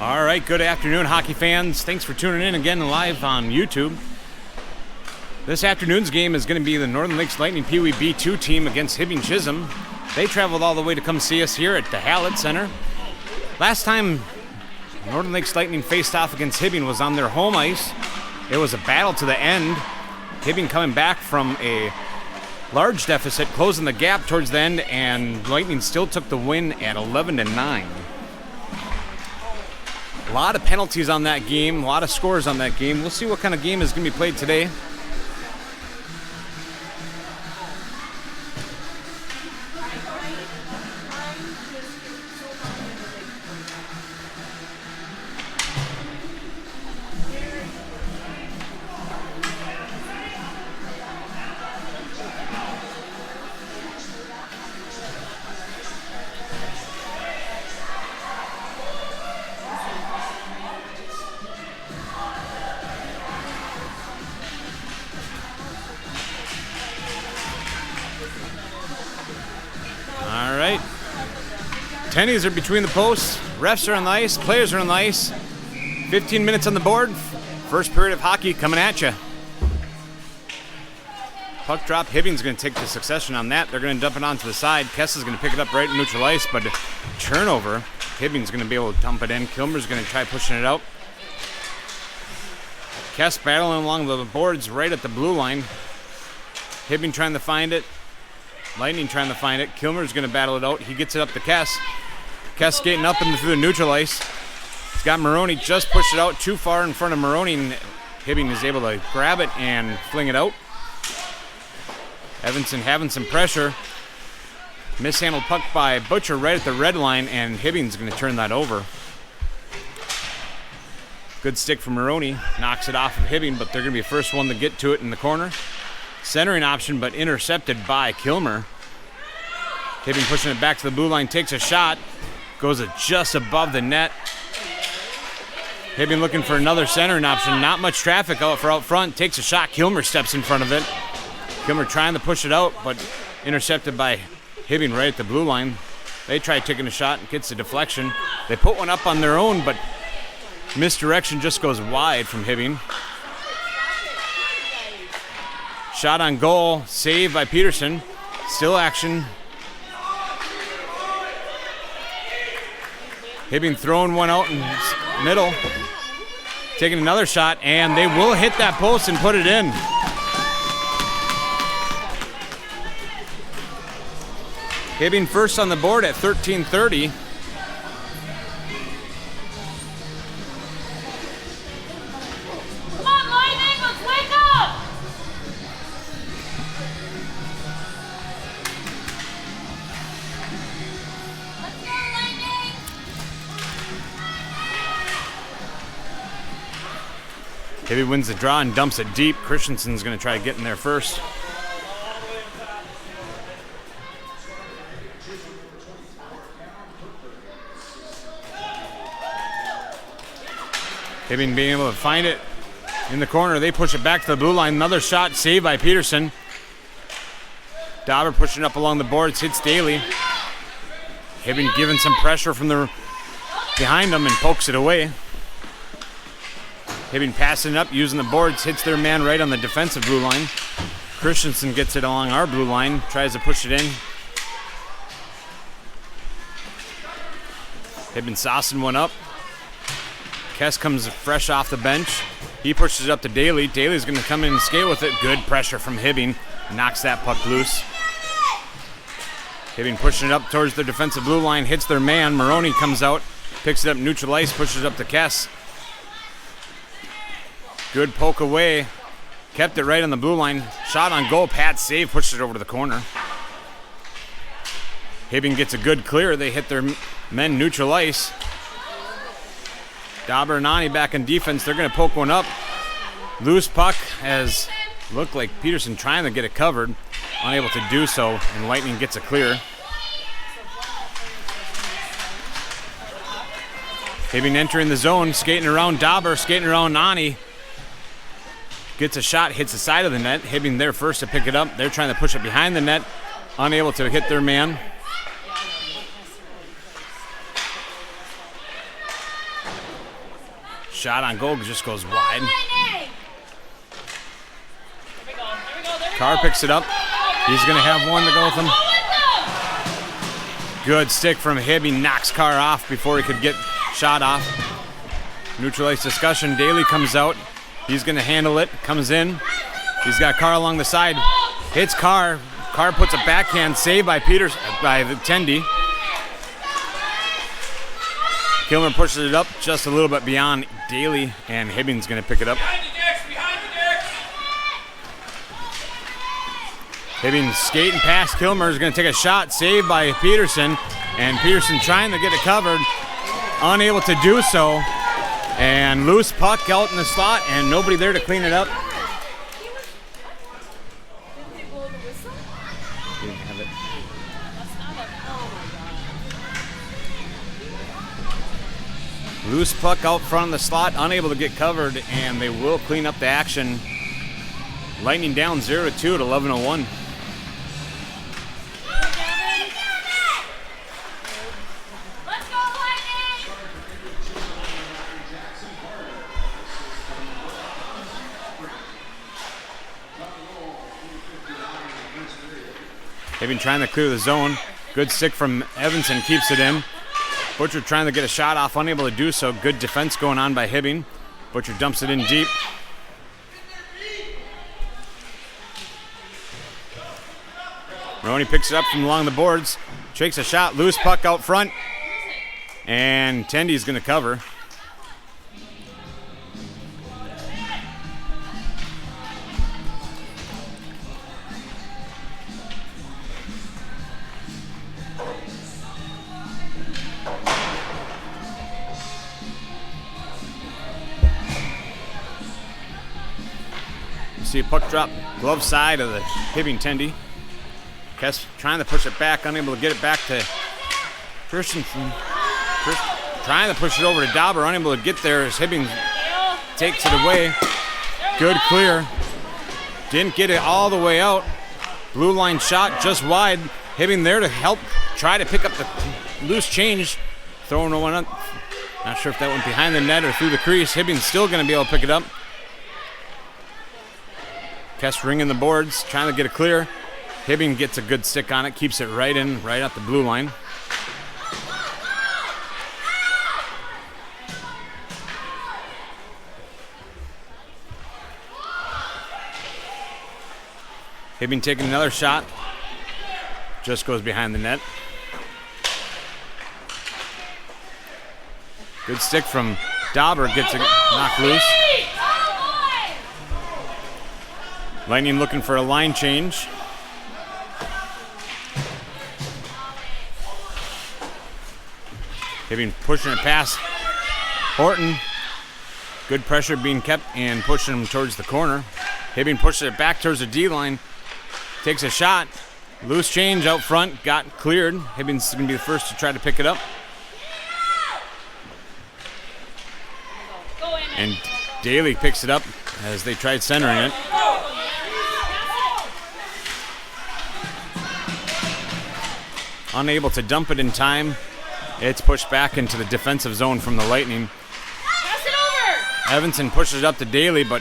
All right, good afternoon, hockey fans. Thanks for tuning in again live on YouTube. This afternoon's game is going to be the Northern Lakes Lightning PeeWee B2 team against Hibbing Chisholm. They traveled all the way to come see us here at the Hallett Center. Last time Northern Lakes Lightning faced off against Hibbing was on their home ice. It was a battle to the end. Hibbing coming back from a large deficit, closing the gap towards the end, and Lightning still took the win at 11-9. A lot of penalties on that game, a lot of scores on that game. We'll see what kind of game is going to be played today. All right. Tennies are between the posts. Refs are on the ice. Players are on the ice. 15 minutes on the board. First period of hockey coming at you. Puck drop. Hibbing's going to take the succession on that. They're going to dump it onto the side. Kess is going to pick it up right in neutral ice, but turnover. Hibbing's going to be able to dump it in. Kilmer's going to try pushing it out. Kess battling along the boards right at the blue line. Hibbing trying to find it. Lightning trying to find it. Kilmer's going to battle it out. He gets it up to Kess. Kess skating up through the neutral ice. He's got Maroney just pushed it out too far in front of Maroney, and Hibbing is able to grab it and fling it out. Evanson having some pressure. Mishandled puck by Butcher right at the red line, and Hibbing's going to turn that over. Good stick from Maroney. Knocks it off of Hibbing, but they're going to be the first one to get to it in the corner. Centering option, but intercepted by Kilmer. Hibbing pushing it back to the blue line, takes a shot, goes just above the net. Hibbing looking for another centering option. Not much traffic out front, takes a shot. Kilmer steps in front of it. Kilmer trying to push it out, but intercepted by Hibbing right at the blue line. They try taking a shot and gets a deflection. They put one up on their own, but misdirection just goes wide from Hibbing. Shot on goal, saved by Peterson. Still action. Hibbing throwing one out in middle. Taking another shot, and they will hit that post and put it in. Hibbing first on the board at 13:30. Hibbing wins the draw and dumps it deep. Christenson's going to try to get in there first. Hibbing being able to find it in the corner. They push it back to the blue line. Another shot saved by Peterson. Dauber pushing up along the boards, hits Daley. Hibbing giving some pressure from the behind them and pokes it away. Hibbing passing it up, using the boards, hits their man right on the defensive blue line. Christenson gets it along our blue line, tries to push it in. Hibbing saucing one up. Kess comes fresh off the bench. He pushes it up to Daley. Daley's going to come in and skate with it. Good pressure from Hibbing. Knocks that puck loose. Hibbing pushing it up towards their defensive blue line, hits their man. Maroney comes out, picks it up neutral ice, pushes it up to Kess. Good poke away. Kept it right on the blue line. Shot on goal. Pat save. Pushed it over to the corner. Hibbing gets a good clear. They hit their men neutral ice. Dauber and Ani back in defense. They're going to poke one up. Loose puck as looked like Peterson trying to get it covered. Unable to do so. And Lightning gets a clear. Hibbing entering the zone. Skating around Dauber. Skating around Ani. Gets a shot, hits the side of the net. Hibbing there first to pick it up. They're trying to push it behind the net. Unable to hit their man. shot on goal just goes wide. Carr picks it up. He's going to have one to go with him. Good stick from Hibbing, knocks Carr off before he could get shot off. Neutralized discussion. Daley comes out. He's going to handle it. Comes in. He's got Carr along the side. Hits Carr. Carr puts a backhand save by Tendy. Kilmer pushes it up just a little bit beyond Daley, and Hibbing's going to pick it up. Hibbing skating past Kilmer is going to take a shot, saved by Peterson, and Peterson trying to get it covered, unable to do so, and loose puck out in the slot, and nobody there to clean it up. Loose puck out front of the slot, unable to get covered, and they will clean up the action. Lightning down 0-2 at 11:01. They've been trying to clear the zone. Good stick from Evanson, keeps it in. Butcher trying to get a shot off, unable to do so. Good defense going on by Hibbing. Butcher dumps it in deep. Maroney picks it up from along the boards. Takes a shot, loose puck out front. And Tendy's going to cover. See a puck drop, glove side of the Hibbing Tendy. Kess trying to push it back, unable to get it back to Christenson. Trying to push it over to Dauber, unable to get there as Hibbing takes it away. Good clear. Didn't get it all the way out. Blue line shot just wide. Hibbing there to help try to pick up the loose change. Throwing one up. Not sure if that went behind the net or through the crease. Hibbing's still going to be able to pick it up. Kess ringing the boards, trying to get it clear. Hibbing gets a good stick on it, keeps it right in, right at the blue line. Hibbing taking another shot. Just goes behind the net. Good stick from Dauber, gets it knocked loose. Lightning looking for a line change. Hibbing pushing it past Horton. Good pressure being kept and pushing him towards the corner. Hibbing pushes it back towards the D line. Takes a shot. Loose change out front. Got cleared. Hibbing's going to be the first to try to pick it up. And Daley picks it up as they tried centering it. Unable to dump it in time. It's pushed back into the defensive zone from the Lightning. Pass it over! Evanson pushes it up to Daley, but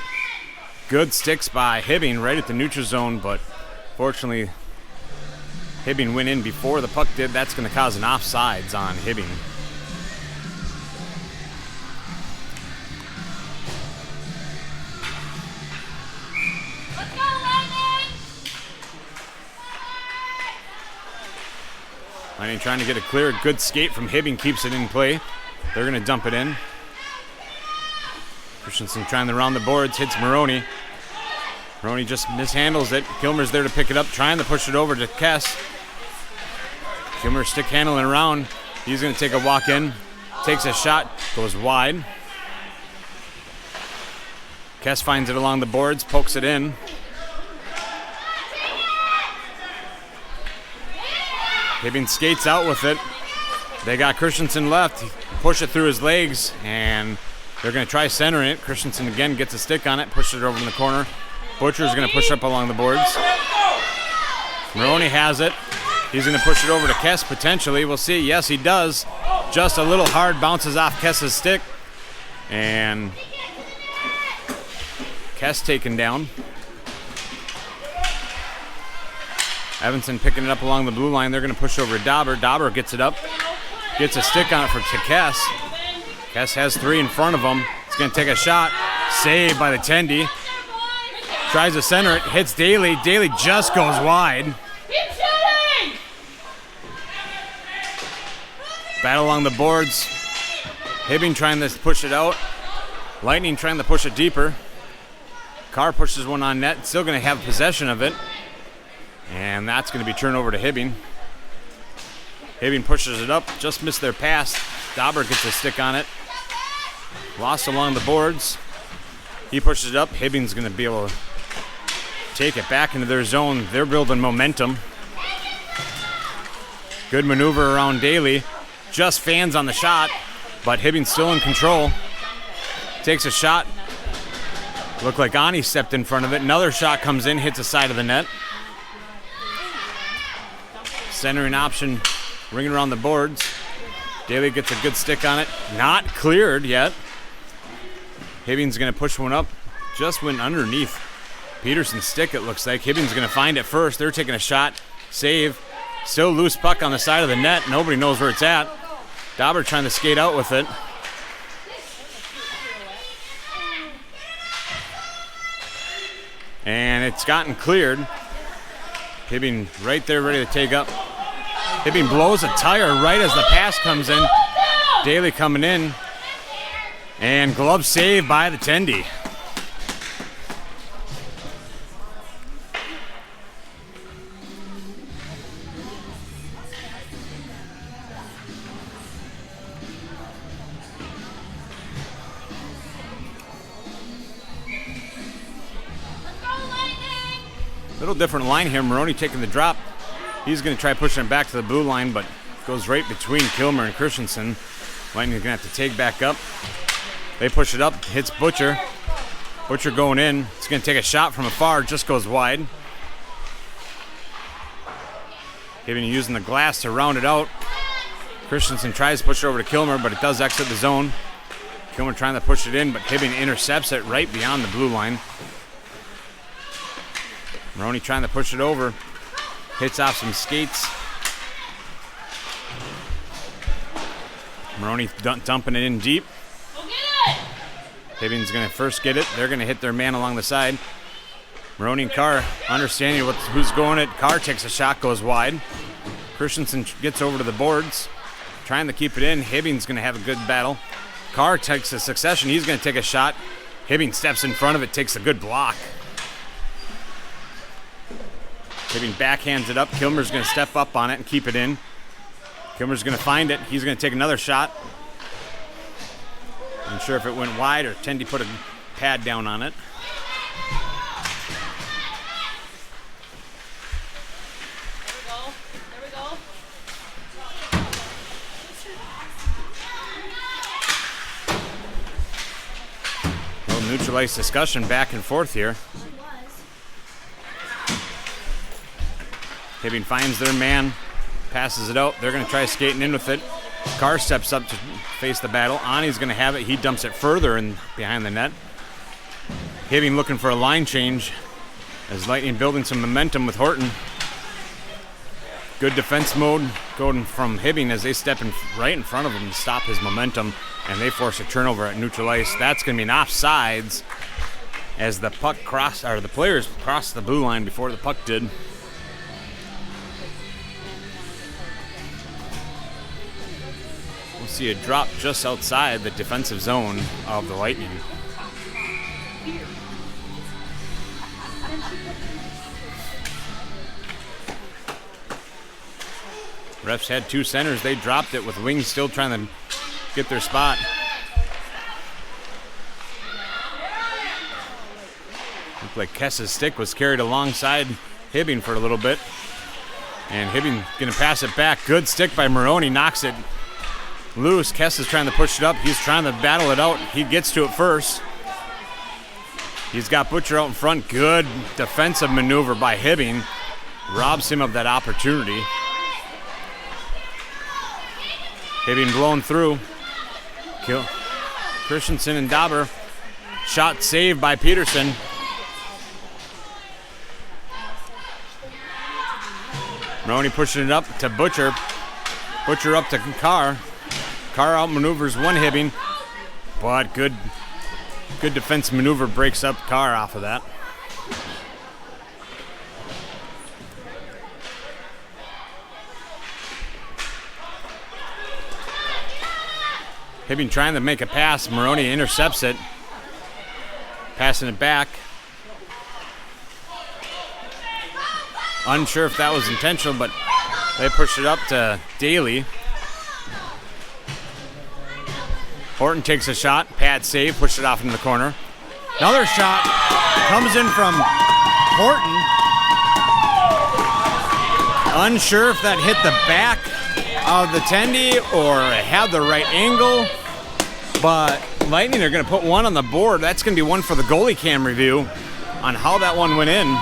good sticks by Hibbing right at the neutral zone, but fortunately Hibbing went in before the puck did. That's going to cause an offsides on Hibbing. Lightning trying to get it clear. Good skate from Hibbing, keeps it in play. They're going to dump it in. Christenson trying to round the boards, hits Maroney. Maroney just mishandles it. Kilmer's there to pick it up, trying to push it over to Kess. Kilmer stick handling around. He's going to take a walk in. Takes a shot, goes wide. Kess finds it along the boards, pokes it in. Hibbing skates out with it. They got Christenson left. Push it through his legs, and they're going to try centering it. Christenson again gets a stick on it, pushes it over in the corner. Butcher's going to push up along the boards. Maroney has it. He's going to push it over to Kess potentially. We'll see. Yes, he does. Just a little hard, bounces off Kess's stick. And Kess taken down. Evanson picking it up along the blue line. They're going to push over to Dauber. Dauber gets it up. Gets a stick on it to Kess. Kess has 3 in front of him. He's going to take a shot. Saved by the Tendy. Tries to center it. Hits Daley. Daley just goes wide. Battle along the boards. Hibbing trying to push it out. Lightning trying to push it deeper. Carr pushes one on net. Still going to have possession of it. And that's going to be turned over to Hibbing. Hibbing pushes it up. Just missed their pass. Dauber gets a stick on it. Lost along the boards. He pushes it up. Hibbing's going to be able to take it back into their zone. They're building momentum. Good maneuver around Daley. Just fans on the shot, but Hibbing's still in control. Takes a shot. Looked like Ani stepped in front of it. Another shot comes in, hits the side of the net. Centering option, ringing around the boards. Daley gets a good stick on it. Not cleared yet. Hibbing's going to push one up. Just went underneath Peterson's stick, it looks like. Hibbing's going to find it first. They're taking a shot. Save. Still loose puck on the side of the net. Nobody knows where it's at. Dauber trying to skate out with it. And it's gotten cleared. Hibbing right there ready to take up. Hibbing blows a tire right as the pass comes in. Daley coming in. And glove saved by the Tendy. Little different line here. Maroney taking the drop. He's going to try pushing it back to the blue line, but goes right between Kilmer and Christenson. Lightning's going to have to take back up. They push it up, hits Butcher. Butcher going in. He's going to take a shot from afar, just goes wide. Hibbing using the glass to round it out. Christenson tries to push it over to Kilmer, but it does exit the zone. Kilmer trying to push it in, but Hibbing intercepts it right beyond the blue line. Maroney trying to push it over. Hits off some skates. Maroney dumping it in deep. Hibbing's going to first get it. They're going to hit their man along the side. Maroney and Carr understanding who's going it. Carr takes a shot, goes wide. Christenson gets over to the boards. Trying to keep it in. Hibbing's going to have a good battle. Carr takes a succession. He's going to take a shot. Hibbing steps in front of it, takes a good block. Hibbing backhands it up. Kilmer's going to step up on it and keep it in. Kilmer's going to find it. He's going to take another shot. I'm sure if it went wide or Tendy put a pad down on it. There we go. Little neutralized discussion back and forth here. Hibbing finds their man, passes it out. They're going to try skating in with it. Carr steps up to face the battle. Ani's going to have it. He dumps it further in behind the net. Hibbing looking for a line change as Lightning building some momentum with Horton. Good defense mode going from Hibbing as they step in right in front of him to stop his momentum, and they force a turnover at neutral ice. That's going to be an offsides as the players crossed the blue line before the puck did. We'll see a drop just outside the defensive zone of the Lightning. Refs had 2 centers. They dropped it with Wings still trying to get their spot. Looked like Kess's stick was carried alongside Hibbing for a little bit. And Hibbing going to pass it back. Good stick by Maroney. Knocks it loose. Kess is trying to push it up. He's trying to battle it out. He gets to it first. He's got Butcher out in front. Good defensive maneuver by Hibbing. Robs him of that opportunity. Hibbing blown through. Christenson and Dauber. Shot saved by Peterson. Maroney pushing it up to Butcher. Butcher up to Carr. Carr outmaneuvers one Hibbing, but good defense maneuver breaks up Carr off of that. Hibbing trying to make a pass. Maroney intercepts it. Passing it back. Unsure if that was intentional, but they pushed it up to Daley. Horton takes a shot. Pad save. Pushed it off into the corner. Another shot comes in from Horton. Unsure if that hit the back of the tendy or had the right angle, but Lightning are going to put one on the board. That's going to be one for the goalie cam review on how that one went in.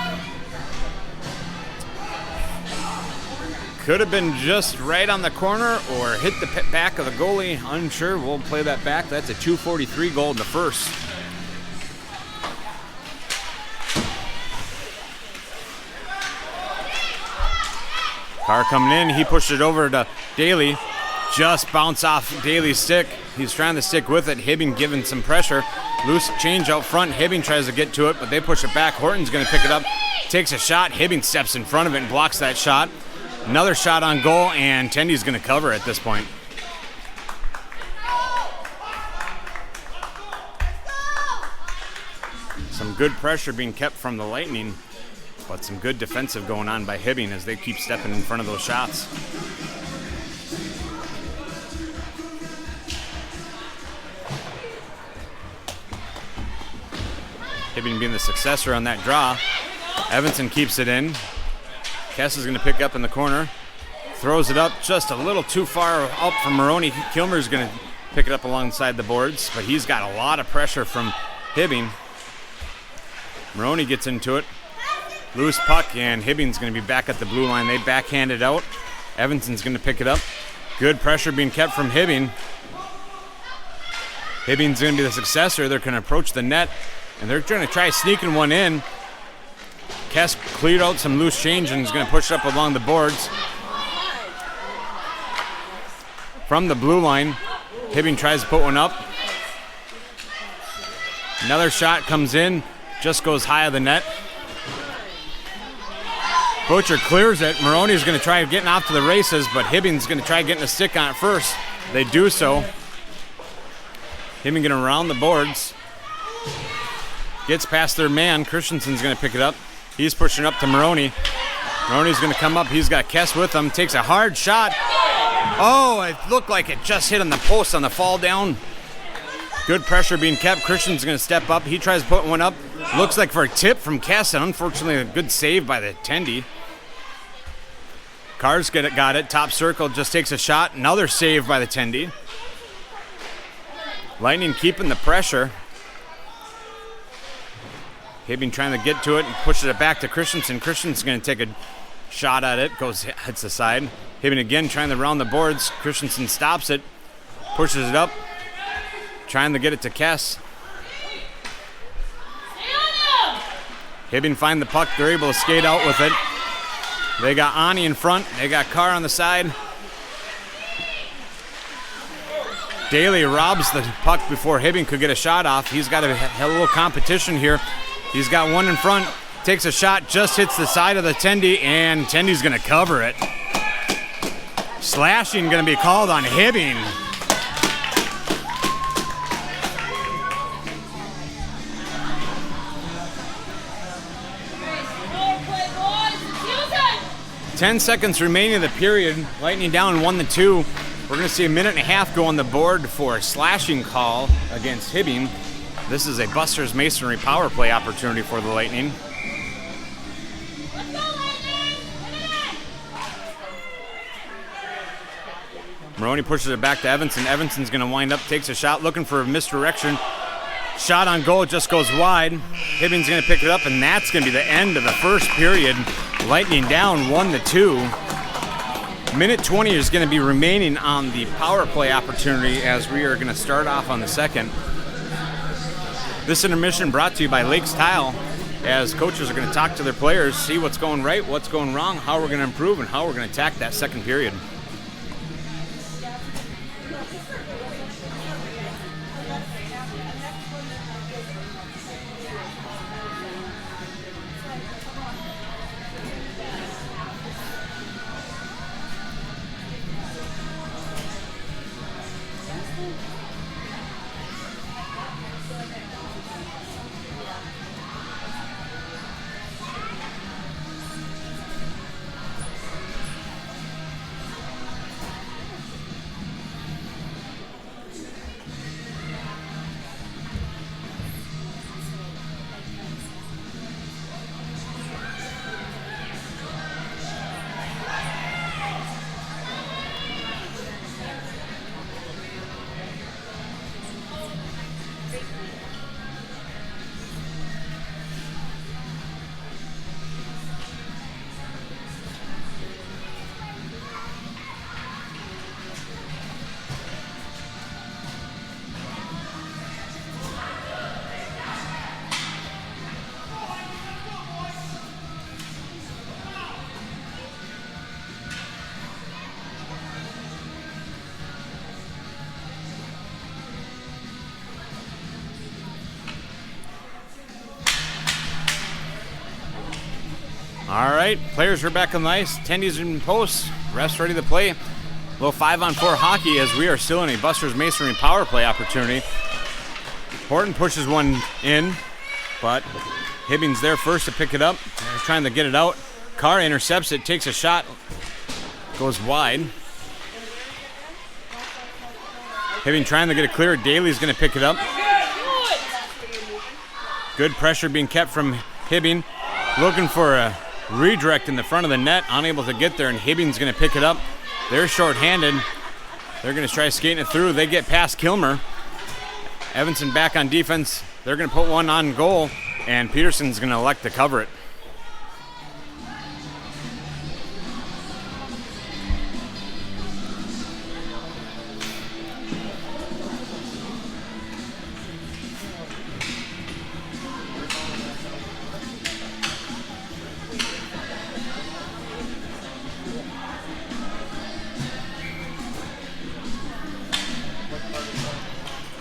Could have been just right on the corner or hit the back of the goalie. Unsure. We'll play that back. That's a 2:43 goal in the first. Carr coming in. He pushed it over to Daley. Just bounce off Daley's stick. He's trying to stick with it. Hibbing giving some pressure. Loose change out front. Hibbing tries to get to it, but they push it back. Horton's going to pick it up. Takes a shot. Hibbing steps in front of it and blocks that shot. Another shot on goal, and Tendy's going to cover at this point. Some good pressure being kept from the Lightning, but some good defensive going on by Hibbing as they keep stepping in front of those shots. Hibbing being the successor on that draw. Evanson keeps it in. Kess is going to pick up in the corner. Throws it up just a little too far up from Maroney. Kilmer's going to pick it up alongside the boards, but he's got a lot of pressure from Hibbing. Maroney gets into it. Loose puck, and Hibbing's going to be back at the blue line. They backhand it out. Evanson's going to pick it up. Good pressure being kept from Hibbing. Hibbing's going to be the successor. They're going to approach the net, and they're trying to try sneaking one in. Kess cleared out some loose change and is going to push it up along the boards. From the blue line, Hibbing tries to put one up. Another shot comes in, just goes high of the net. Butcher clears it. Maroney's going to try getting off to the races, but Hibbing's going to try getting a stick on it first. They do so. Hibbing going to round the boards. Gets past their man. Christenson's going to pick it up. He's pushing up to Maroney. Maroney's going to come up. He's got Kess with him. Takes a hard shot. Oh, it looked like it just hit on the post on the fall down. Good pressure being kept. Christian's going to step up. He tries to put one up. Looks like for a tip from Kess, and unfortunately a good save by the Tendy. Carr's got it. Top circle, just takes a shot. Another save by the Tendy. Lightning keeping the pressure. Hibbing trying to get to it and pushes it back to Christenson. Christenson's going to take a shot at it. Hits the side. Hibbing again trying to round the boards. Christenson stops it. Pushes it up. Trying to get it to Kess. Hibbing find the puck. They're able to skate out with it. They got Ani in front. They got Carr on the side. Daley robs the puck before Hibbing could get a shot off. He's got a little competition here. He's got one in front, takes a shot, just hits the side of the Tendy, and Tendy's going to cover it. Slashing going to be called on Hibbing. Ten seconds remaining in the period. Lightning down 1-2. We're going to see a minute and a half go on the board for a slashing call against Hibbing. This is a Buster's Masonry power play opportunity for the Lightning. Maroney pushes it back to Evanson. Evanson's going to wind up, takes a shot, looking for a misdirection. Shot on goal just goes wide. Hibbing's going to pick it up, and that's going to be the end of the first period. Lightning down 1-2. Minute 20 is going to be remaining on the power play opportunity as we are going to start off on the second. This intermission brought to you by Lakes Tile, as coaches are going to talk to their players, see what's going right, what's going wrong, how we're going to improve, and how we're going to attack that second period. All right, players are back on the ice. Attendees in post. Refs ready to play. A little 5-on-4 hockey as we are still in a Buster's Masonry power play opportunity. Horton pushes one in, but Hibbing's there first to pick it up. He's trying to get it out. Carr intercepts it, takes a shot, goes wide. Hibbing trying to get it clear. Daley's going to pick it up. Good pressure being kept from Hibbing. Looking for a redirect in the front of the net, unable to get there, and Hibbing's going to pick it up. They're shorthanded. They're going to try skating it through. They get past Kilmer. Evanson back on defense. They're going to put one on goal, and Peterson's going to elect to cover it.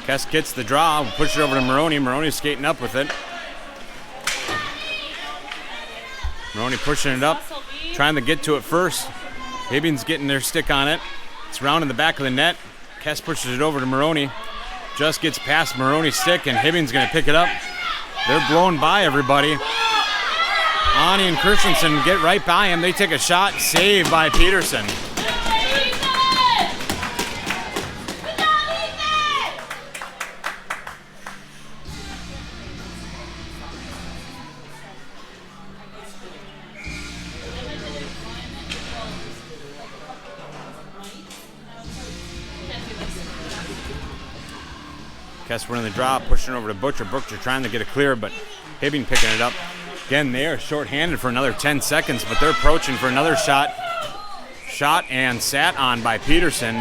Kess gets the draw, push it over to Maroney. Maroney's skating up with it. Maroney pushing it up, trying to get to it first. Hibbing's getting their stick on it. It's round in the back of the net. Kess pushes it over to Maroney. Just gets past Maroney's stick, and Hibbing's going to pick it up. They're blown by everybody. Ani and Christenson get right by him. They take a shot, saved by Peterson. Kess winning the draw, pushing over to Butcher. Butcher trying to get it clear, but Hibbing picking it up. Again, they are shorthanded for another 10 seconds, but they're approaching for another shot. Shot and sat on by Peterson.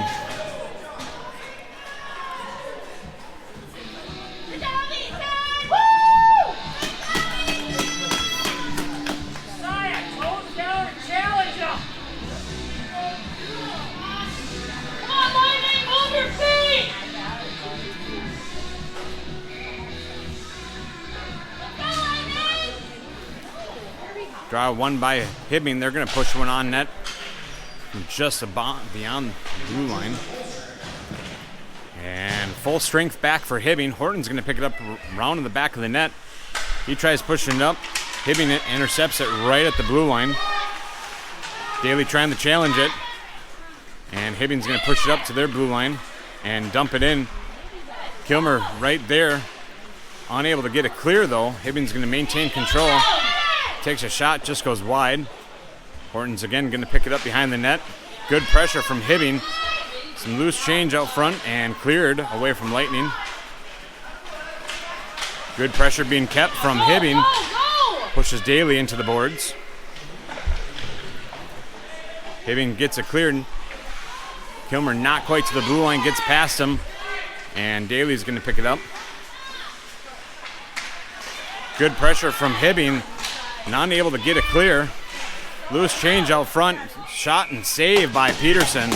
Draw one by Hibbing. They're going to push one on net from just beyond the blue line. And full strength back for Hibbing. Horton's going to pick it up round in the back of the net. He tries pushing it up. Hibbing intercepts it right at the blue line. Daley trying to challenge it. And Hibbing's going to push it up to their blue line and dump it in. Kilmer right there. Unable to get it clear, though. Hibbing's going to maintain control. Takes a shot, just goes wide. Horton's again going to pick it up behind the net. Good pressure from Hibbing. Some loose change out front and cleared away from Lightning. Good pressure being kept from Hibbing. Pushes Daley into the boards. Hibbing gets it cleared. Kilmer not quite to the blue line, gets past him, and Daley's going to pick it up. Good pressure from Hibbing, not able to get it clear. Loose change out front, shot and save by Peterson.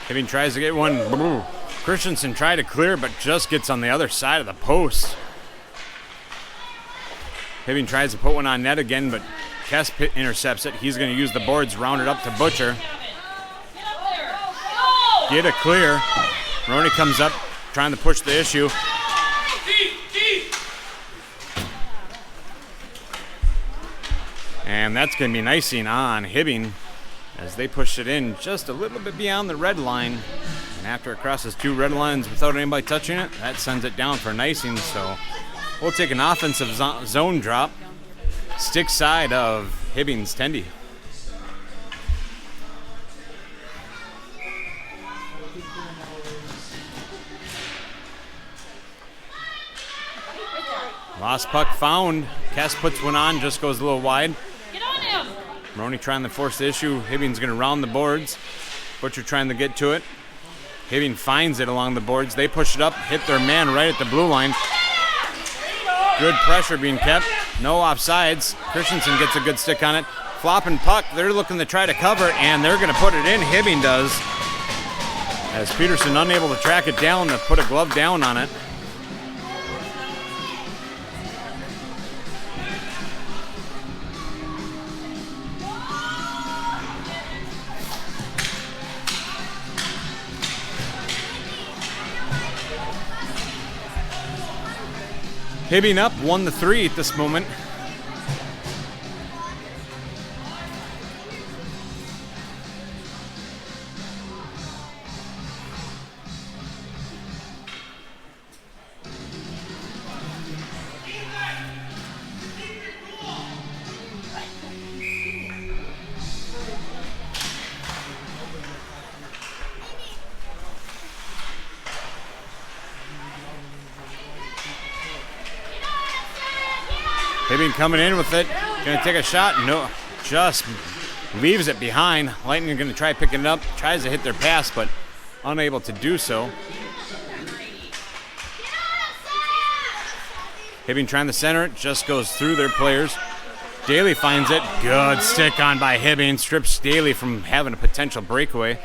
Hibbing tries to get one. Christenson tried to clear, but just gets on the other side of the post. Hibbing tries to put one on net again, but Kess intercepts it. He's going to use the boards, round it up to Butcher. Get it clear. Roney comes up, trying to push the issue. And that's going to be an icing on Hibbing as they push it in just a little bit beyond the red line. And after it crosses 2 red lines without anybody touching it, that sends it down for an icing. So we'll take an offensive zone drop. Stick side of Hibbing's Tendy. Lost puck found. Kess puts one on, just goes a little wide. Get on him! Maroney trying to force the issue. Hibbing's going to round the boards. Butcher trying to get to it. Hibbing finds it along the boards. They push it up, hit their man right at the blue line. Good pressure being kept. No offsides. Christenson gets a good stick on it. Flopping puck. They're looking to try to cover, and they're going to put it in. Hibbing does. As Peterson unable to track it down to put a glove down on it. Hibbing up 1-3 at this moment. Hibbing coming in with it, gonna take a shot, no, just leaves it behind. Lightning gonna try picking it up, tries to hit their pass, but unable to do so. Hibbing trying to center it, just goes through their players. Daley finds it, good stick on by Hibbing, strips Daley from having a potential breakaway.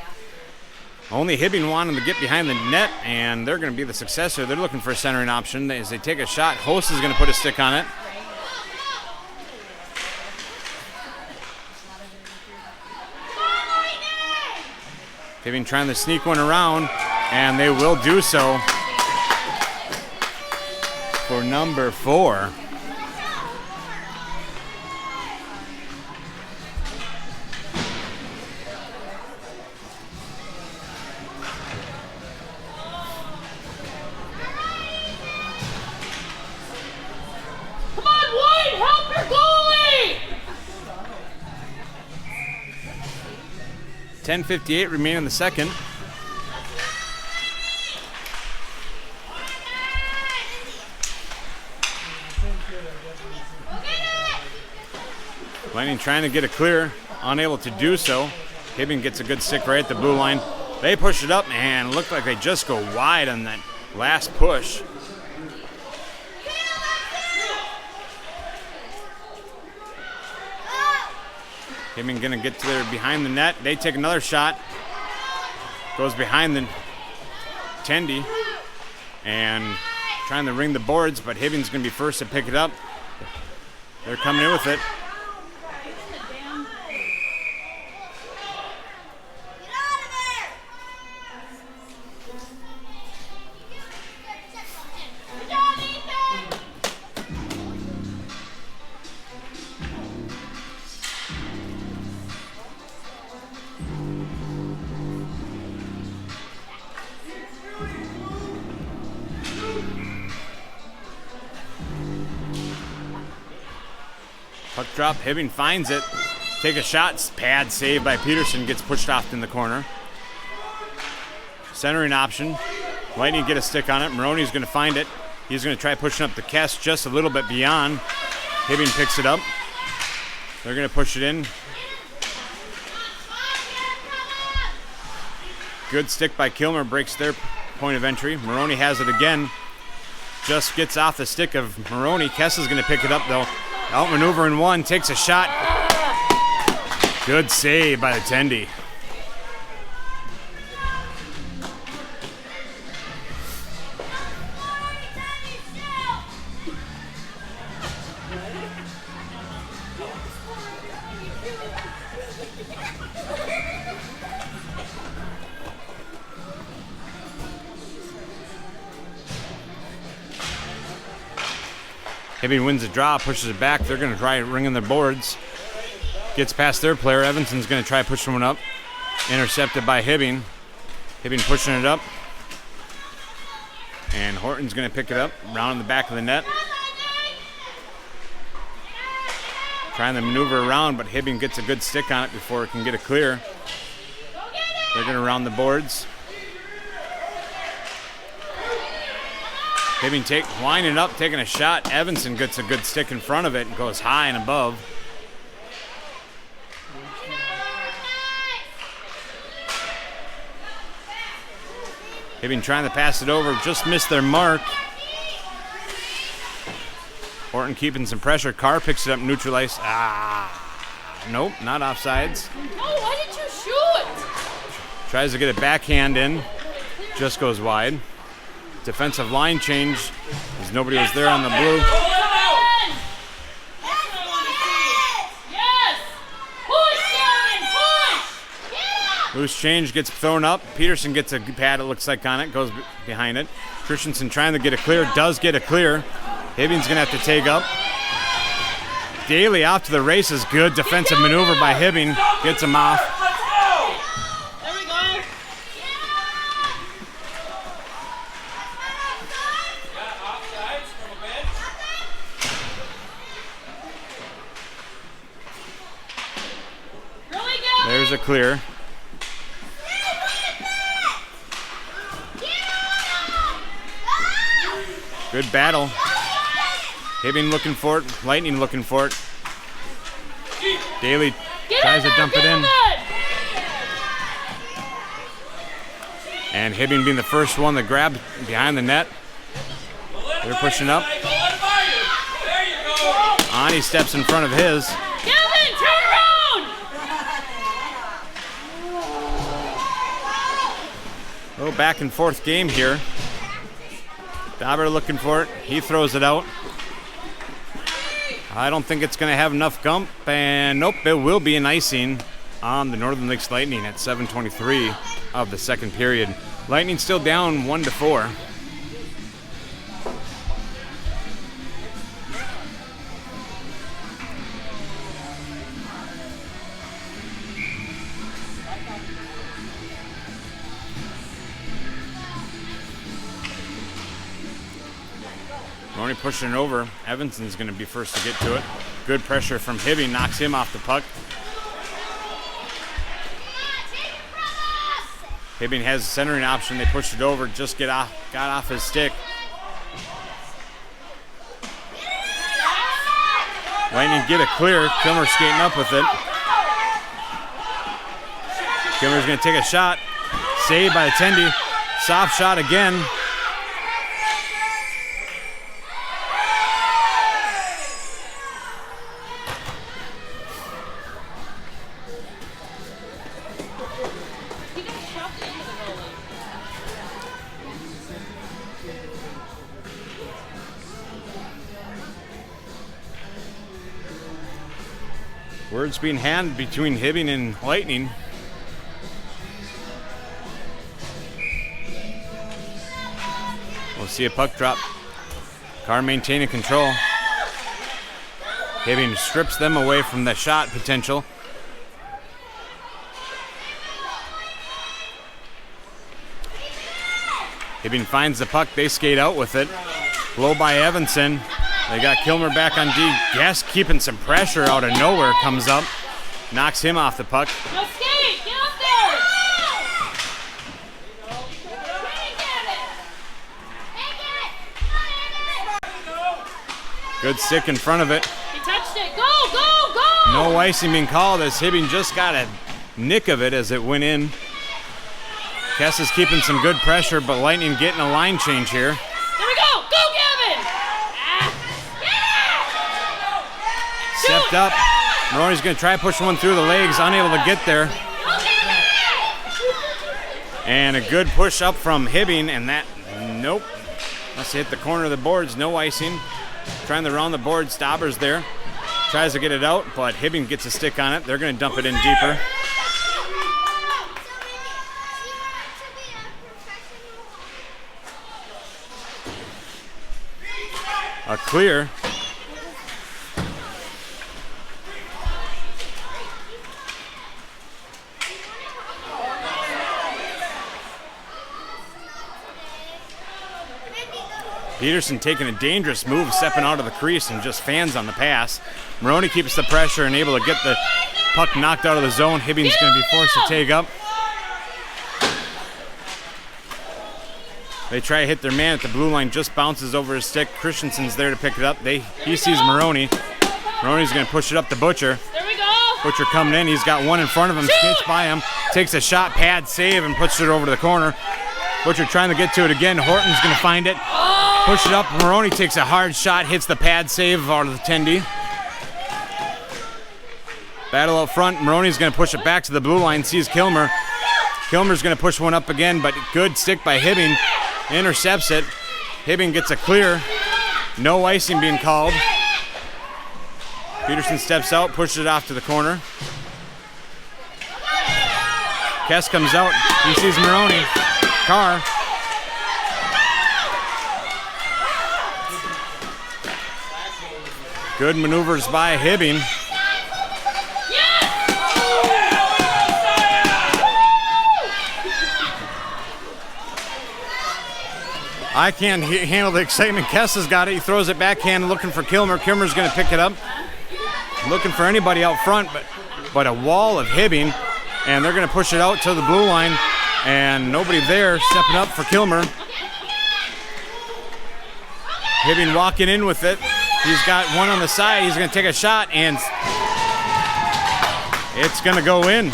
Only Hibbing wanted to get behind the net, and they're gonna be the successor. They're looking for a centering option as they take a shot. Host is gonna put a stick on it. Hibbing trying to sneak one around, and they will do so for number 4. Come on, White! Help your goalie! 10:58 remain in the second. Lightning trying to get it clear, unable to do so. Hibbing gets a good stick right at the blue line. They push it up and look like they just go wide on that last push. Hibbing gonna get to their behind the net. They take another shot. Goes behind the Tendy and trying to ring the boards, but Hibbing's gonna be first to pick it up. They're coming in with it. Puck drop, Hibbing finds it. Take a shot, pad save by Peterson, gets pushed off in the corner. Centering option. Lightning get a stick on it. Maroney's going to find it. He's going to try pushing up the Kess just a little bit beyond. Hibbing picks it up. They're going to push it in. Good stick by Kilmer, breaks their point of entry. Maroney has it again. Just gets off the stick of Maroney. Kess is going to pick it up though. Outmaneuvering one, takes a shot. Good save by the Tendy. Hibbing wins the draw, pushes it back. They're going to try ringing their boards. Gets past their player. Evanson's going to try pushing one up. Intercepted by Hibbing. Hibbing pushing it up. And Horton's going to pick it up. Round the back of the net. Trying to maneuver around, but Hibbing gets a good stick on it before it can get a clear. They're going to round the boards. Hibbing winding up, taking a shot. Evanson gets a good stick in front of it and goes high and above. Hibbing trying to pass it over, just missed their mark. Horton keeping some pressure. Carr picks it up, neutralized. Nope, not offsides. Oh, why did you shoot? Tries to get a backhand in, just goes wide. Defensive line change, as nobody was there on the blue. Yes! Push, Callen, push! Loose change gets thrown up. Peterson gets a pad, it looks like, on it, goes behind it. Christenson trying to get a clear, does get a clear. Hibbing's going to have to take up. Daley out to the races. Good defensive maneuver by Hibbing. Gets him off. There we go. Really good. There's a clear. Good battle. Hibbing looking for it. Lightning looking for it. Daley tries to dump it in. And Hibbing being the first one to grab behind the net. They're pushing up. Ani steps in front of his. Callen, turn around! A little back and forth game here. Dauber looking for it. He throws it out. I don't think it's going to have enough gump, and nope, it will be an icing on the Northern Lakes Lightning at 7:23 of the second period. Lightning still down 1-4. Only pushing it over. Evanson's going to be first to get to it. Good pressure from Hibbing, knocks him off the puck. Hibbing has a centering option. They pushed it over, just got off his stick. Lightning get a clear. Kilmer skating up with it. Kilmer's going to take a shot. Saved by the Tendy. Soft shot again. Words being handed between Hibbing and Lightning. We'll see a puck drop. Carr maintaining control. Hibbing strips them away from the shot potential. Hibbing finds the puck. They skate out with it. Blow by Evanson. They got Kilmer back on D. Guess keeping some pressure out of nowhere comes up. Knocks him off the puck. No skate! Get up there! Good stick in front of it. He touched it. Go, go, go! No icing being called as Hibbing just got a nick of it as it went in. Kess is keeping some good pressure, but Lightning getting a line change here. There we go! Go, Gavin! Stepped up. Maroney's going to try pushing one through the legs, unable to get there. And a good push up from Hibbing, and that, nope. Must have hit the corner of the boards, no icing. Trying to round the board, Stauber's there. Tries to get it out, but Hibbing gets a stick on it. They're going to dump it in deeper. A clear. Peterson taking a dangerous move, stepping out of the crease and just fans on the pass. Maroney keeps the pressure and able to get the puck knocked out of the zone. Hibbing's going to be forced to take up. They try to hit their man at the blue line, just bounces over his stick. Christenson's there to pick it up. He sees Maroney. Maroney's going to push it up to Butcher. There we go. Butcher coming in. He's got one in front of him, skates by him, takes a shot, pad save, and puts it over to the corner. Butcher trying to get to it again. Horton's going to find it. Push it up. Maroney takes a hard shot, hits the pad save out of the tendy. Battle up front. Maroney's going to push it back to the blue line, sees Kilmer. Kilmer's going to push one up again, but good stick by Hibbing. Intercepts it. Hibbing gets a clear. No icing being called. Peterson steps out, pushes it off to the corner. Kess comes out. He sees Maroney. Carr. Good maneuvers by Hibbing. I can't handle the excitement. Kess has got it. He throws it backhand looking for Kilmer. Kilmer's going to pick it up. Looking for anybody out front, but a wall of Hibbing. And they're going to push it out to the blue line. And nobody there stepping up for Kilmer. Hibbing walking in with it. He's got one on the side. He's going to take a shot, and it's going to go in.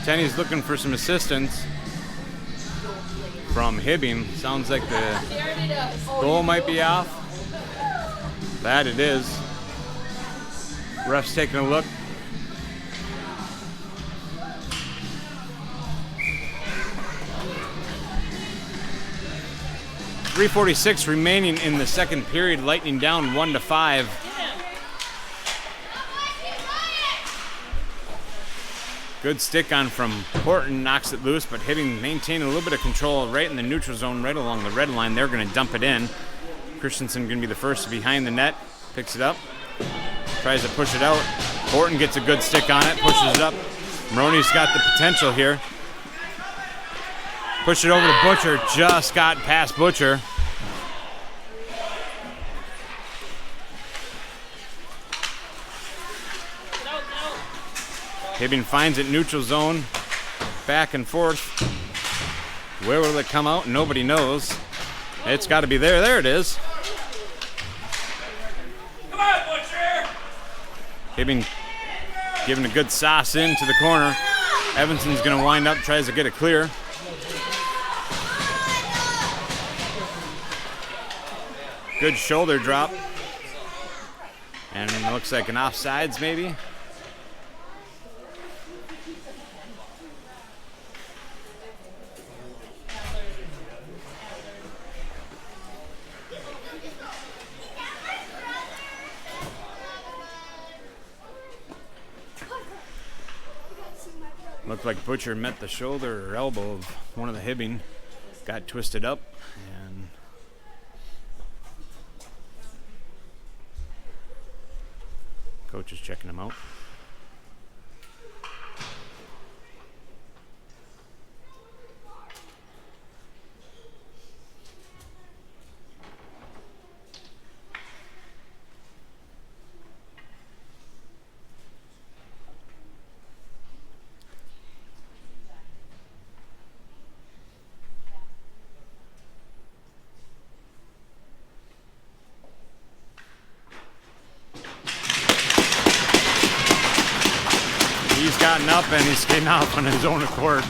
Tenny's looking for some assistance from Hibbing. Sounds like the goal might be off. That it is. Ref's taking a look. .346 remaining in the second period. Lightning down 1-5. Good stick on from Horton, knocks it loose, but Hibbing maintaining a little bit of control right in the neutral zone, right along the red line. They're going to dump it in. Christenson going to be the first behind the net. Picks it up, tries to push it out. Horton gets a good stick on it, pushes it up. Maroney's got the potential here. Push it over to Butcher, just got past Butcher. Hibbing finds it neutral zone, back and forth. Where will it come out? Nobody knows. It's got to be there. There it is. Come on, Butcher! Hibbing giving a good sauce into the corner. Evanson's going to wind up, tries to get it clear. Good shoulder drop. And it looks like an offsides maybe. Looked like Butcher met the shoulder or elbow of one of the Hibbing. Got twisted up, and coach is checking him out. He's gotten up and he's getting off on his own accord.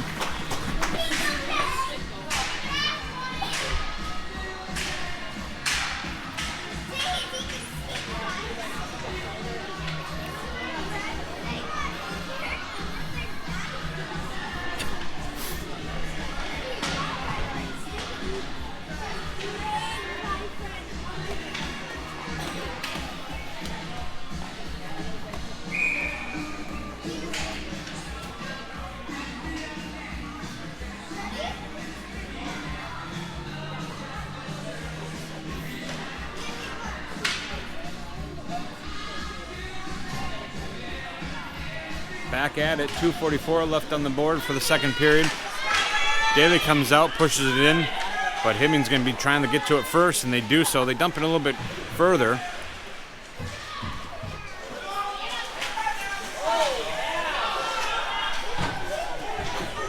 Back at it, 2:44 left on the board for the second period. Daley comes out, pushes it in, but Hibbing's going to be trying to get to it first, and they do so. They dump it a little bit further.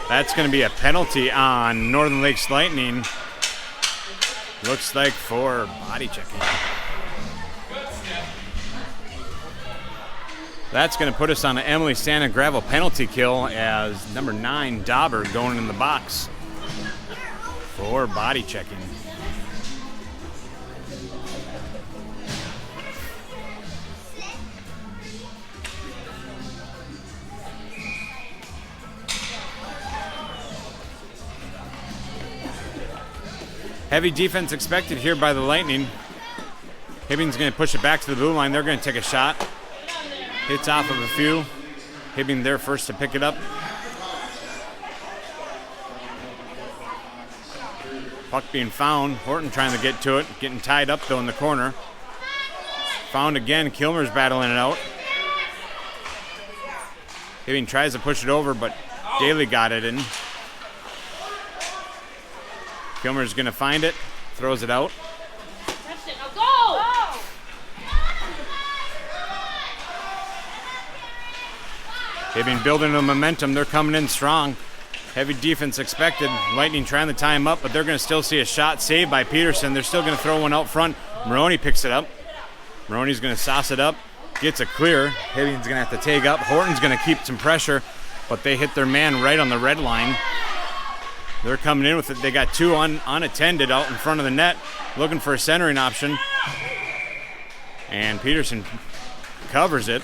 That's going to be a penalty on Northern Lakes Lightning. Looks like for body checking. That's going to put us on an Emily Santa Gravel penalty kill as number 9, Dauber, going in the box for body checking. Heavy defense expected here by the Lightning. Hibbing's going to push it back to the blue line. They're going to take a shot. Hits off of a few. Hibbing there first to pick it up. Puck being found. Horton trying to get to it. Getting tied up though in the corner. Found again. Kilmer's battling it out. Hibbing tries to push it over, but Daley got it in. Kilmer's going to find it. Throws it out. They've been building the momentum. They're coming in strong. Heavy defense expected. Lightning trying to tie him up, but they're going to still see a shot saved by Peterson. They're still going to throw one out front. Maroney picks it up. Maroney's going to sauce it up. Gets a clear. Hibbing's going to have to take up. Horton's going to keep some pressure, but they hit their man right on the red line. They're coming in with it. They got two unattended out in front of the net, looking for a centering option. And Peterson covers it.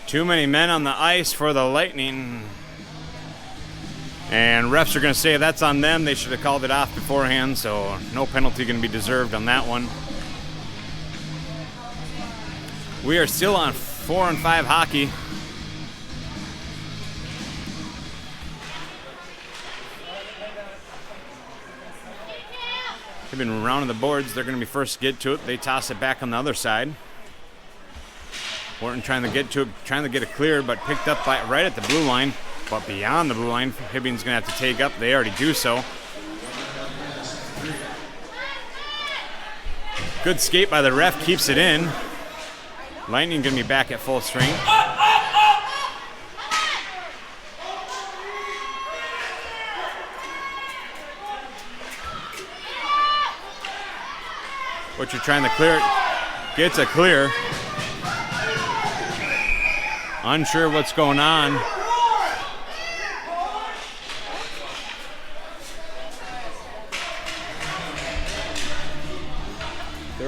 Too many men on the ice for the Lightning. And refs are going to say that's on them. They should have called it off beforehand, so no penalty going to be deserved on that one. We are still on 4-on-5 hockey. They've been rounding the boards. They're going to be first to get to it. They toss it back on the other side. Horton trying to get to it, trying to get it clear, but picked up by right at the blue line, but beyond the blue line. Hibbing's going to have to take up. They already do so. Good skate by the ref, keeps it in. Lightning going to be back at full strength. What you're trying to clear it, gets a clear. Unsure what's going on.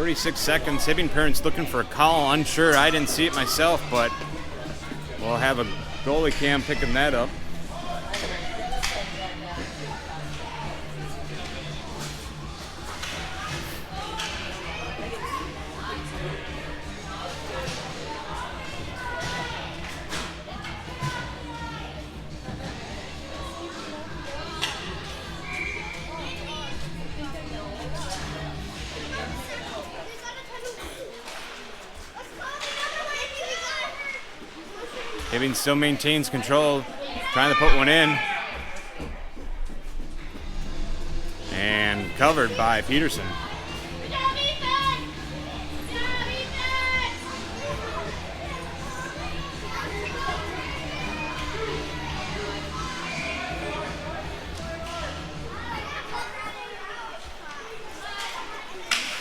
36 seconds. Hibbing parents looking for a call. Unsure. I didn't see it myself, but we'll have a goalie cam picking that up. Hibbing still maintains control, trying to put one in. And covered by Peterson.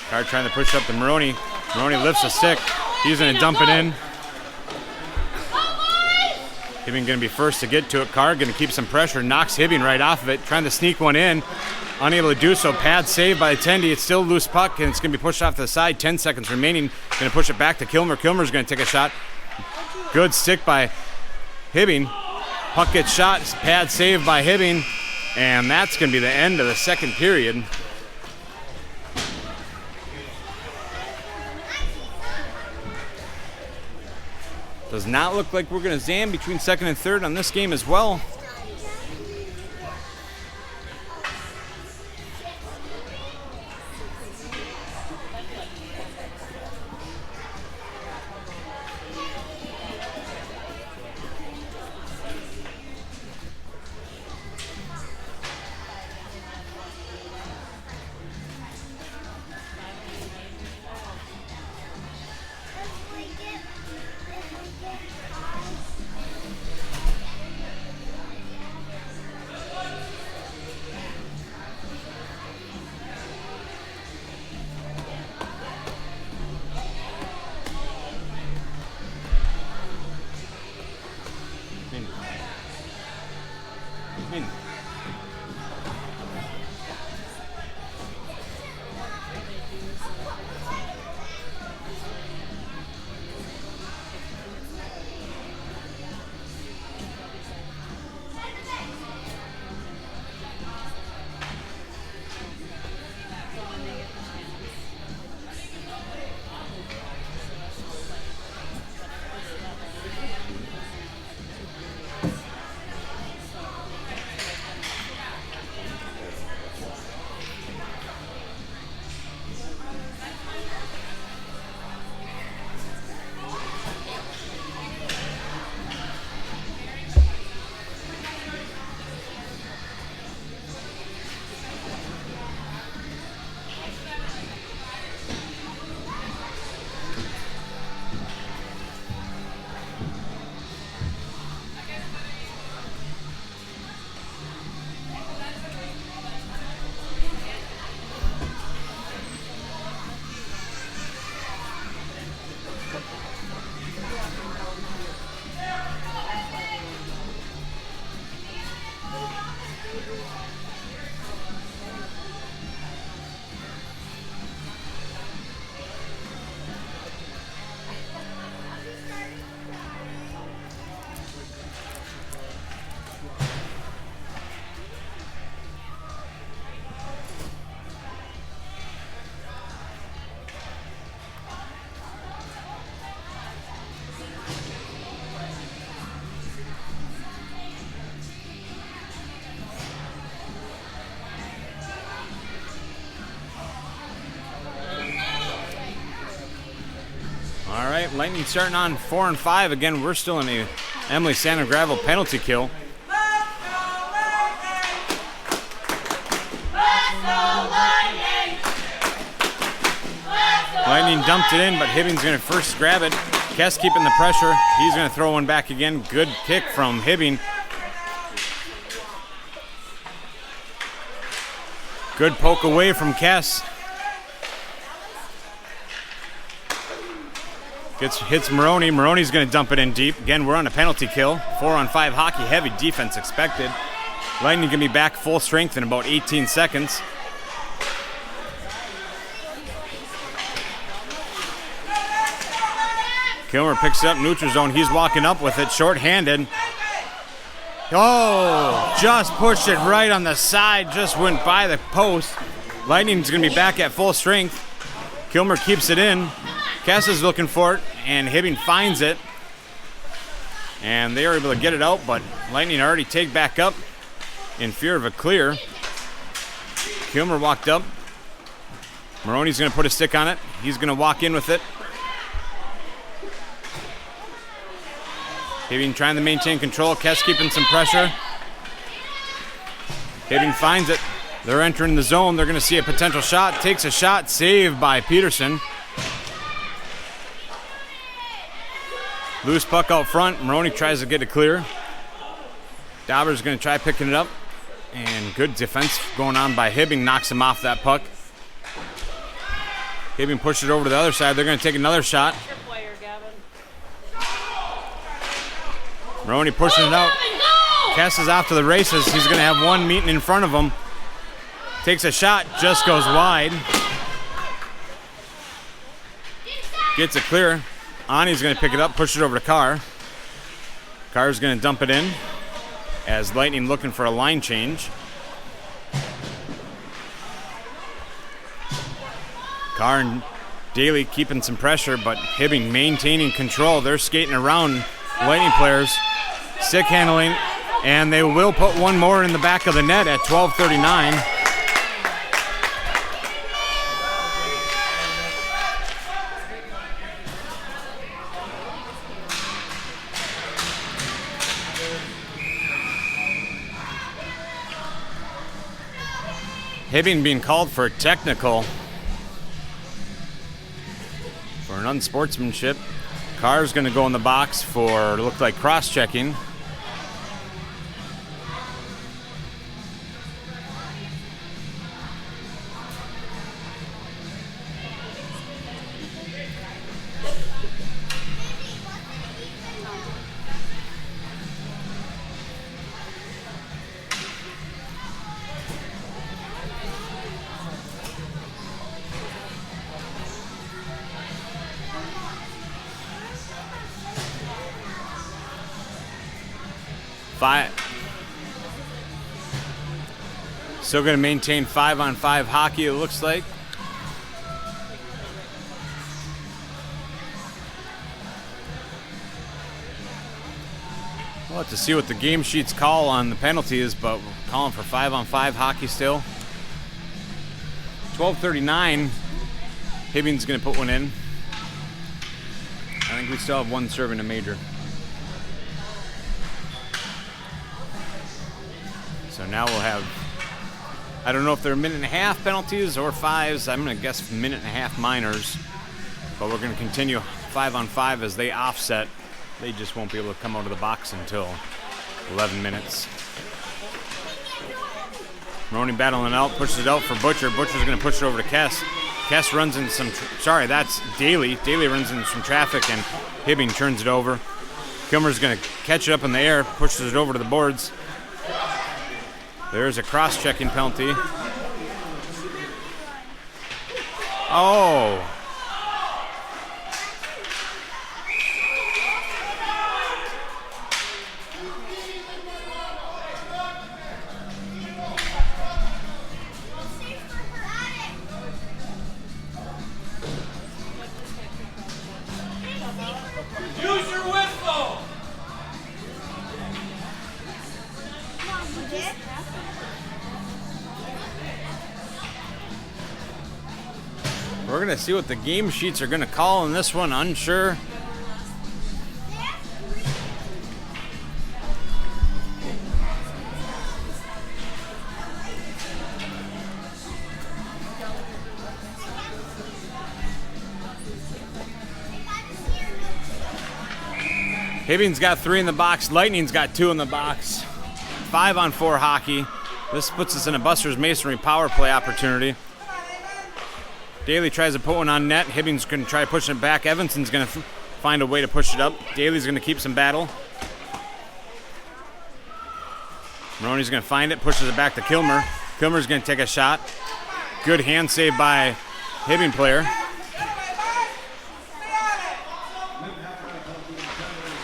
Card trying to push up to Maroney. Maroney lifts a stick. He's going to dump it in. Hibbing going to be first to get to it. Carr going to keep some pressure, knocks Hibbing right off of it, trying to sneak one in. Unable to do so. Pad saved by Attendee. It's still a loose puck, and it's going to be pushed off to the side. 10 seconds remaining. Going to push it back to Kilmer. Kilmer's going to take a shot. Good stick by Hibbing. Puck gets shot. Pad saved by Hibbing, and that's going to be the end of the second period. Does not look like we're going to zam between second and third on this game as well. Lightning starting on 4 and 5. Again, we're still in the Emily Santa Gravel penalty kill. Lightning dumped it in, but Hibbing's going to first grab it. Kess keeping the pressure. He's going to throw one back again. Good kick from Hibbing. Good poke away from Kess. Hits Maroney. Maroney's going to dump it in deep. Again, we're on a penalty kill. 4 on 5 hockey. Heavy defense expected. Lightning going to be back full strength in about 18 seconds. Kilmer picks it up, neutral zone. He's walking up with it, short-handed. Oh, just pushed it right on the side, just went by the post. Lightning's going to be back at full strength. Kilmer keeps it in. Kess is looking for it, and Hibbing finds it. And they are able to get it out, but Lightning already take back up in fear of a clear. Kilmer walked up. Maroney's going to put a stick on it. He's going to walk in with it. Hibbing trying to maintain control. Kess keeping some pressure. Hibbing finds it. They're entering the zone. They're going to see a potential shot. Takes a shot. Saved by Peterson. Loose puck out front. Maroney tries to get it clear. Dauber's going to try picking it up. And good defense going on by Hibbing. Knocks him off that puck. Hibbing pushed it over to the other side. They're going to take another shot. Maroney pushing it out. Kess is off to the races. He's going to have one meeting in front of him. Takes a shot, just goes wide. Gets it clear. Ani's going to pick it up, push it over to Carr. Carr's going to dump it in as Lightning looking for a line change. Carr and Daley keeping some pressure, but Hibbing maintaining control. They're skating around Lightning players. Stick handling, and they will put one more in the back of the net at 12:39. Hibbing being called for a technical for an unsportsmanship. Carr's going to go in the box for, it looked like, cross-checking. Still going to maintain 5-on-5 hockey, it looks like. We'll have to see what the game sheets call on the penalties, but we're calling for 5-on-5 hockey still. 12:39. Hibbing's going to put one in. I think we still have one serve in a major. So now we'll have, I don't know if they're 1.5-minute penalties or 5s. I'm going to guess 1.5-minute minors. But we're going to continue 5-on-5 as they offset. They just won't be able to come out of the box until 11 minutes. Maroney battling out, pushes it out for Butcher. Butcher's going to push it over to Kess. Kess runs in some, that's Daley. Daley runs in some traffic and Hibbing turns it over. Kilmer's going to catch it up in the air, pushes it over to the boards. There's a cross-checking penalty. Oh. Use your whistle! We're going to see what the game sheets are going to call in this one. Unsure. Hibbing's got 3 in the box. Lightning's got 2 in the box. 5-on-4 hockey. This puts us in a Buster's Masonry power play opportunity. Daley tries to put one on net. Hibbing's going to try pushing it back. Evanson's going to find a way to push it up. Daley's going to keep some battle. Maroney's going to find it, pushes it back to Kilmer. Kilmer's going to take a shot. Good hand save by Hibbing player.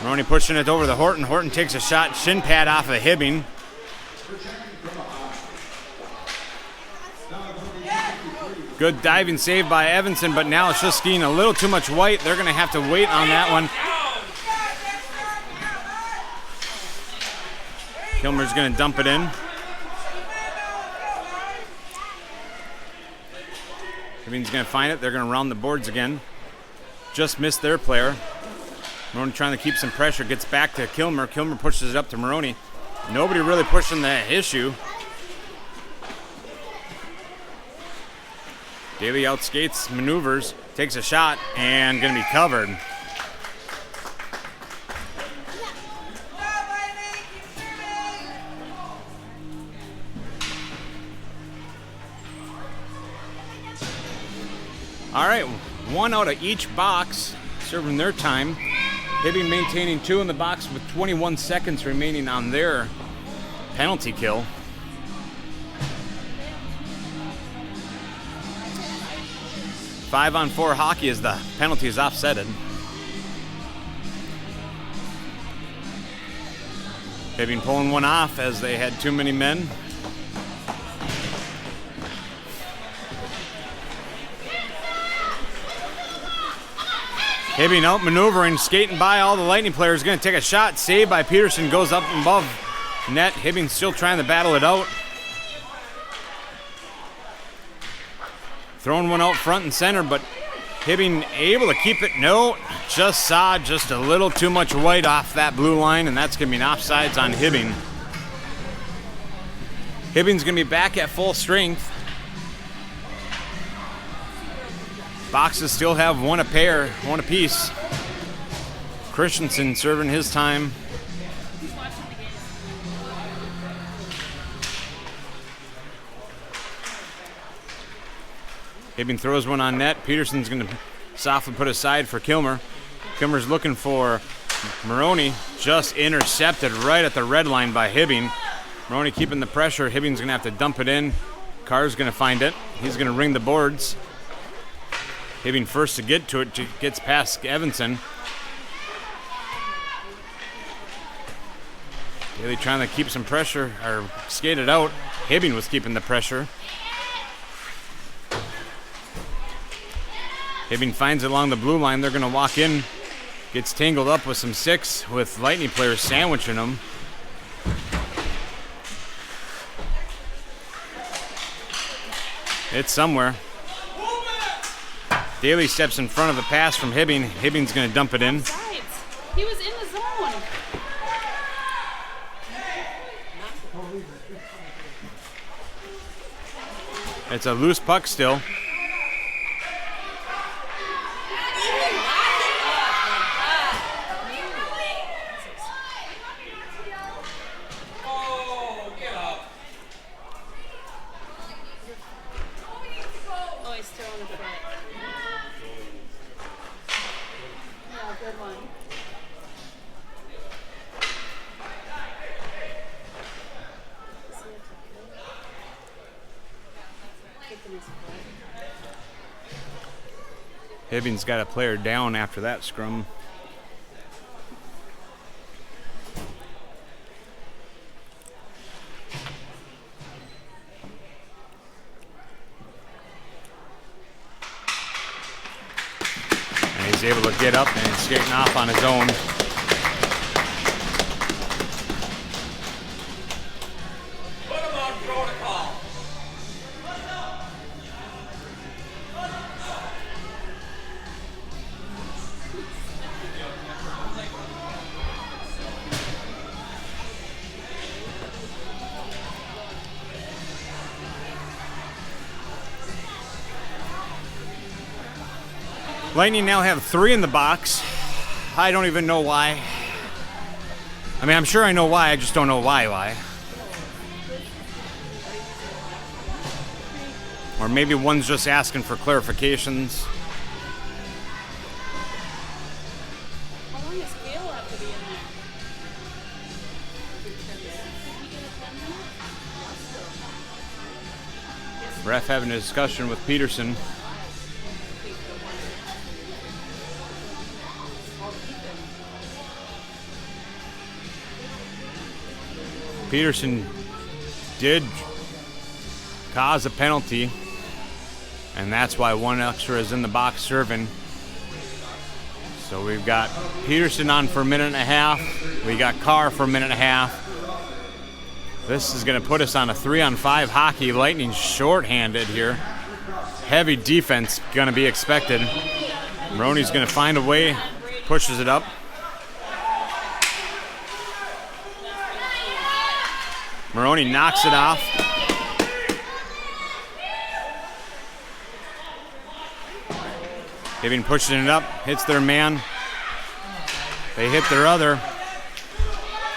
Maroney pushing it over to Horton. Horton takes a shot, shin pad off of Hibbing. Good diving save by Evanson, but now it's just skiing a little too much white. They're going to have to wait on that one. Kilmer's going to dump it in. Hibbing's going to find it. They're going to round the boards again. Just missed their player. Maroney trying to keep some pressure. Gets back to Kilmer. Kilmer pushes it up to Maroney. Nobody really pushing that issue. Daley outskates, maneuvers, takes a shot, and going to be covered. All right, one out of each box, serving their time. Hibbing maintaining 2 in the box with 21 seconds remaining on their penalty kill. Five-on-4 hockey as the penalty is offsetted. Hibbing pulling one off as they had too many men. Hibbing out maneuvering, skating by all the Lightning players. Going to take a shot. Saved by Peterson. Goes up above net. Hibbing still trying to battle it out. Throwing one out front and center, but Hibbing able to keep it. No, just saw just a little too much white off that blue line, and that's going to be an offsides on Hibbing. Hibbing's going to be back at full strength. Boxes still have one apiece. Christenson serving his time. Hibbing throws one on net. Peterson's going to softly put aside for Kilmer. Kilmer's looking for Maroney. Just intercepted right at the red line by Hibbing. Maroney keeping the pressure. Hibbing's going to have to dump it in. Carr's going to find it. He's going to ring the boards. Hibbing first to get to it. Gets past Evanson. Daley trying to keep some pressure, or skate it out. Hibbing was keeping the pressure. Hibbing finds it along the blue line. They're going to walk in. Gets tangled up with some 6 with Lightning players sandwiching them. It's somewhere. Daley steps in front of the pass from Hibbing. Hibbing's going to dump it in. He was in the zone. It's a loose puck still. Hibbing's got a player down after that scrum. And he's able to get up and skating off on his own. Lightning now have 3 in the box. I don't even know why. I mean, I'm sure I know why, I just don't know why. Or maybe one's just asking for clarifications. How long does Kale have to be in there? Ref having a discussion with Peterson. Peterson did cause a penalty, and that's why one extra is in the box serving. So we've got Peterson on for a minute and a half. We got Carr for a minute and a half. This is going to put us on a 3-on-5 hockey. Lightning shorthanded here. Heavy defense going to be expected. Maroney's going to find a way, pushes it up. Maroney knocks it off. Hibbing pushing it up, hits their man. They hit their other.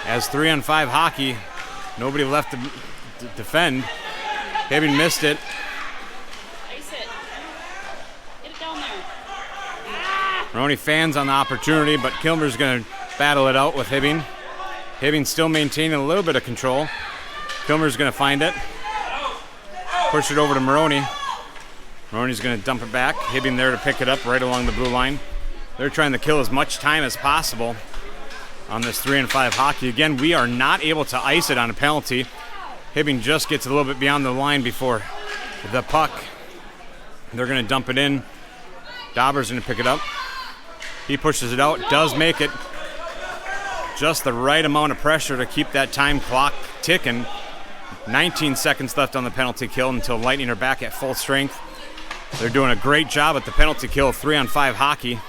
As 3-on-5 hockey, nobody left to defend. Hibbing missed it. Ice it. Get it down there. Maroney fans on the opportunity, but Kilmer's going to battle it out with Hibbing. Hibbing still maintaining a little bit of control. Kilmer's going to find it. Push it over to Maroney. Maroney's going to dump it back. Hibbing there to pick it up right along the blue line. They're trying to kill as much time as possible on this 3-on-5 hockey. Again, we are not able to ice it on a penalty. Hibbing just gets a little bit beyond the line before the puck. They're going to dump it in. Dauber's going to pick it up. He pushes it out, does make it. Just the right amount of pressure to keep that time clock ticking. 19 seconds left on the penalty kill until Lightning are back at full strength. They're doing a great job at the penalty kill, 3-on-5 hockey.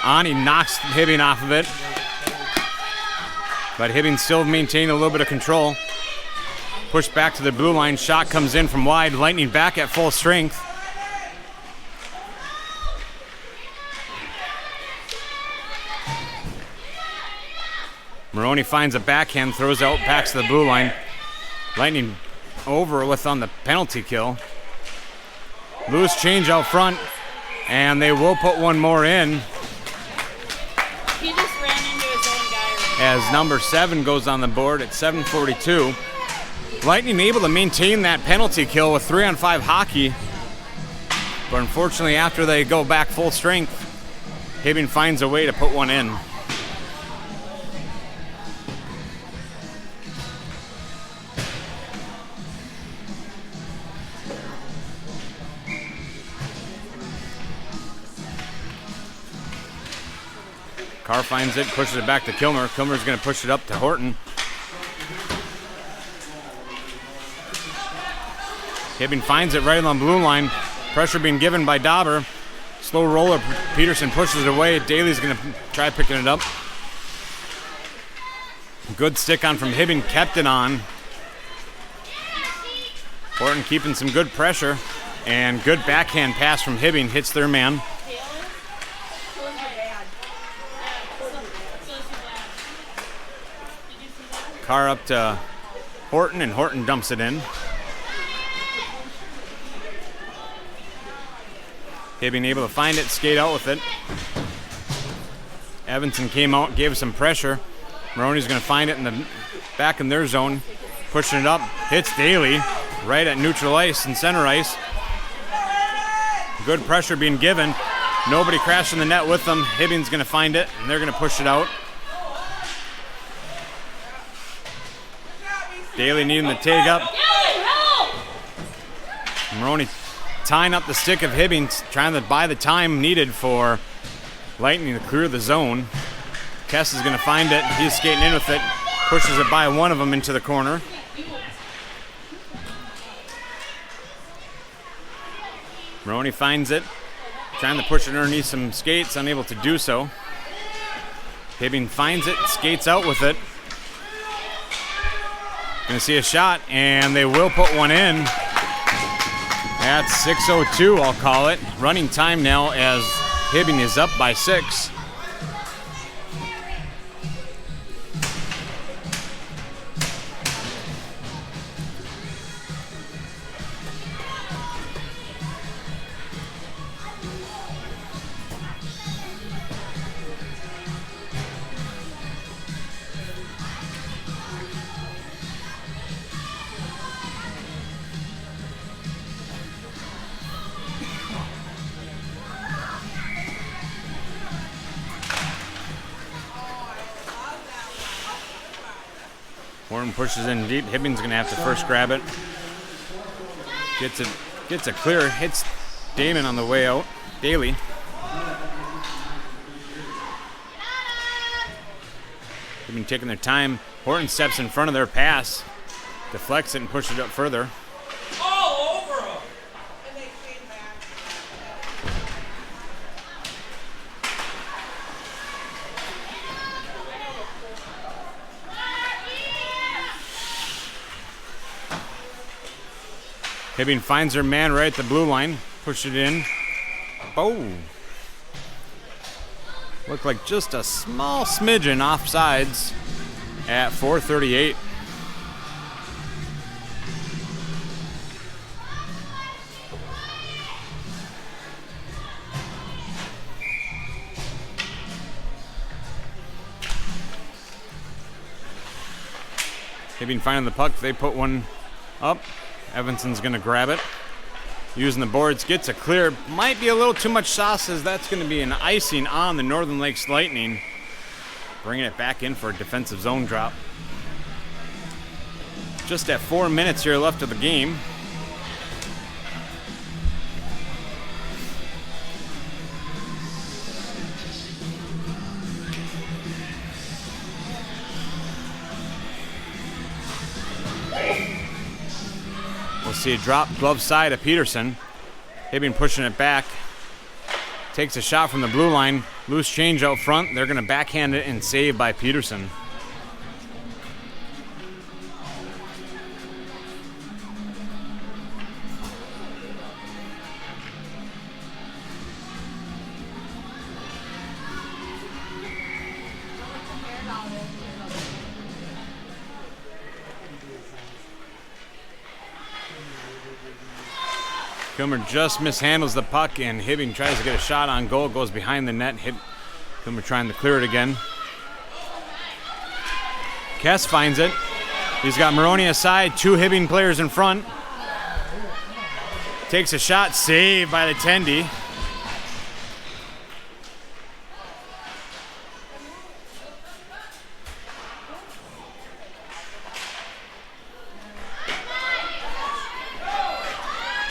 Ani knocks Hibbing off of it. But Hibbing still maintaining a little bit of control. Pushed back to the blue line. Shot comes in from wide. Lightning back at full strength. Maroney finds a backhand, throws out, backs to the blue line. Lightning over with on the penalty kill. Loose change out front, and they will put one more in. He just ran into his own guy. As number 7 goes on the board at 7:42. Lightning able to maintain that penalty kill with 3-on-5 hockey. But unfortunately, after they go back full strength, Hibbing finds a way to put one in. Carr finds it, pushes it back to Kilmer. Kilmer's going to push it up to Horton. Hibbing finds it right along the blue line. Pressure being given by Dauber. Slow roller, Peterson pushes it away. Daley's going to try picking it up. Good stick on from Hibbing, kept it on. Horton keeping some good pressure. And good backhand pass from Hibbing, hits their man. Carr up to Horton, and Horton dumps it in. Hibbing able to find it, skate out with it. Evanson came out, gave some pressure. Maroney's going to find it in the back in their zone. Pushing it up, hits Daley right at neutral ice and center ice. Good pressure being given. Nobody crashing the net with them. Hibbing's going to find it, and they're going to push it out. Daley needing the take up. Maroney tying up the stick of Hibbing, trying to buy the time needed for Lightning to clear the zone. Kess is going to find it. He's skating in with it. Pushes it by one of them into the corner. Maroney finds it. Trying to push it underneath some skates, unable to do so. Hibbing finds it, skates out with it. Going to see a shot, and they will put one in. That's 6:02, I'll call it. Running time now as Hibbing is up by 6. Horton pushes in deep. Hibbing's going to have to first grab it. Gets a clear. Hits Damon on the way out. Daley. Hibbing taking their time. Horton steps in front of their pass. Deflects it and pushes it up further. All over them. And they came back. Hibbing finds her man right at the blue line. Push it in. Oh. Looked like just a small smidgen offsides at 4:38. Hibbing finding the puck. They put one up. Evanson's going to grab it. Using the boards. Gets a clear. Might be a little too much sauce, as that's going to be an icing on the Northern Lakes Lightning. Bringing it back in for a defensive zone drop. Just at 4 minutes here left of the game. We'll see a drop glove side of Peterson. Hibbing pushing it back. Takes a shot from the blue line. Loose change out front. They're going to backhand it and save by Peterson. Kilmer just mishandles the puck, and Hibbing tries to get a shot on goal. Goes behind the net. Kilmer trying to clear it again. Kess finds it. He's got Maroney aside. 2 Hibbing players in front. Takes a shot. Saved by the Tendy.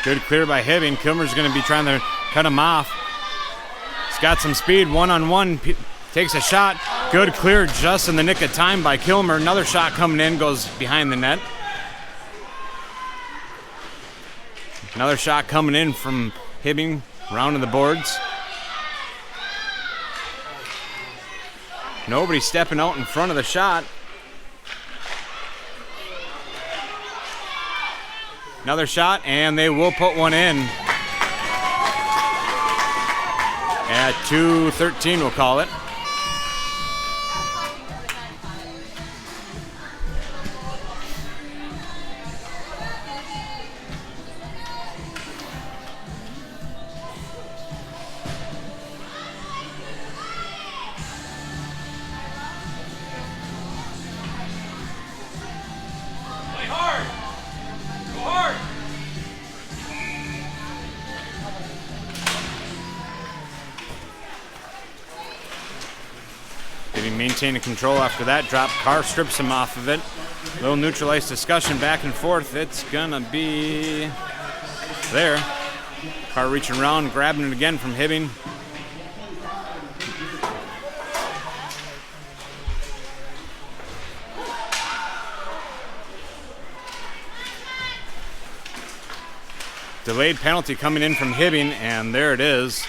Good clear by Hibbing. Kilmer's going to be trying to cut him off. He's got some speed. One-on-one. Takes a shot. Good clear just in the nick of time by Kilmer. Another shot coming in. Goes behind the net. Another shot coming in from Hibbing. Rounding the boards. Nobody stepping out in front of the shot. Another shot, and they will put one in. At 2:13, we'll call it. Maintaining control after that drop. Carr strips him off of it. Little neutralized discussion back and forth. It's gonna be there. Carr reaching around, grabbing it again from Hibbing. Delayed penalty coming in from Hibbing, and there it is.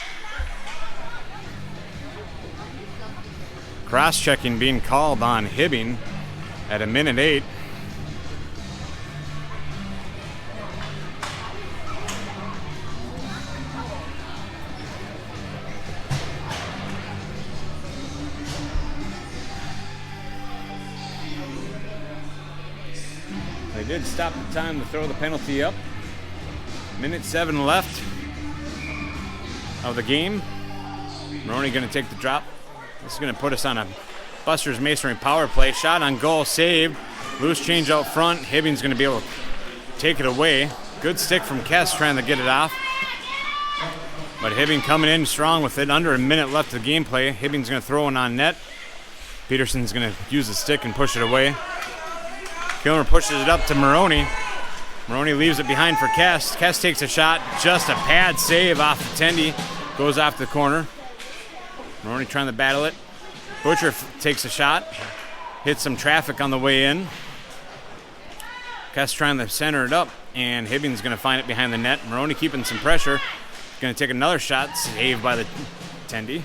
Cross-checking being called on Hibbing at 1:08. They did stop the time to throw the penalty up. 1:07 left of the game. Maroney going to take the drop. This is going to put us on a Buster's Masonry power play. Shot on goal, saved. Loose change out front. Hibbing's going to be able to take it away. Good stick from Kess trying to get it off. But Hibbing coming in strong with it. Under a minute left of the gameplay. Hibbing's going to throw one on net. Peterson's going to use the stick and push it away. Kilmer pushes it up to Maroney. Maroney leaves it behind for Kest. Kest takes a shot, just a pad save off the Tendy. Goes off the corner. Maroney trying to battle it. Butcher takes a shot. Hits some traffic on the way in. Kest trying to center it up, and Hibbing's going to find it behind the net. Maroney keeping some pressure. Going to take another shot, saved by the Tendy.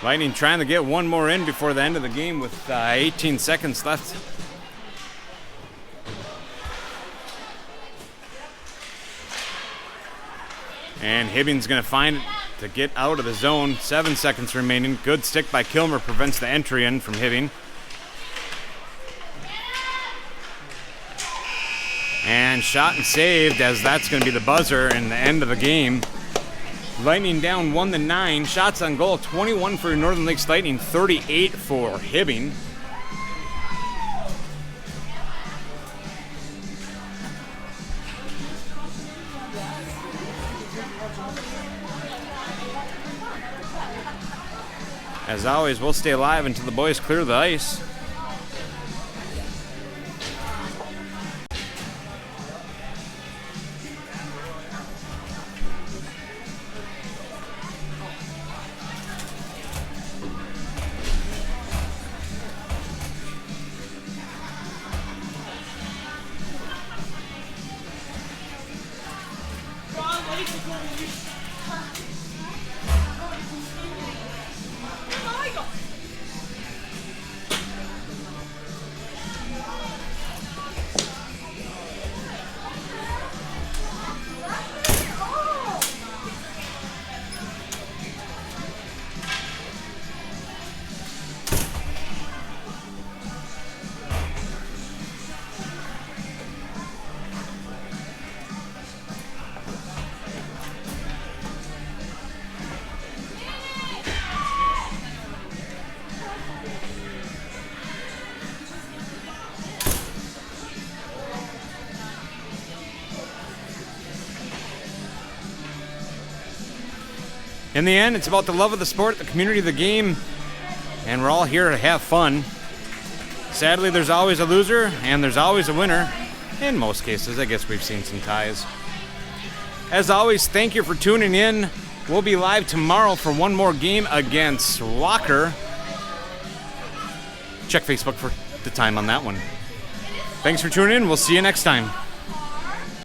Lightning trying to get one more in before the end of the game with 18 seconds left. And Hibbing's going to find it to get out of the zone. 7 seconds remaining. Good stick by Kilmer prevents the entry in from Hibbing. And shot and saved, as that's going to be the buzzer in the end of the game. Lightning down 1-9. Shots on goal, 21 for Northern Lakes Lightning, 38 for Hibbing. As always, we'll stay live until the boys clear the ice. In the end, it's about the love of the sport, the community of the game, and we're all here to have fun. Sadly, there's always a loser, and there's always a winner. In most cases, I guess we've seen some ties. As always, thank you for tuning in. We'll be live tomorrow for one more game against Walker. Check Facebook for the time on that one. Thanks for tuning in. We'll see you next time.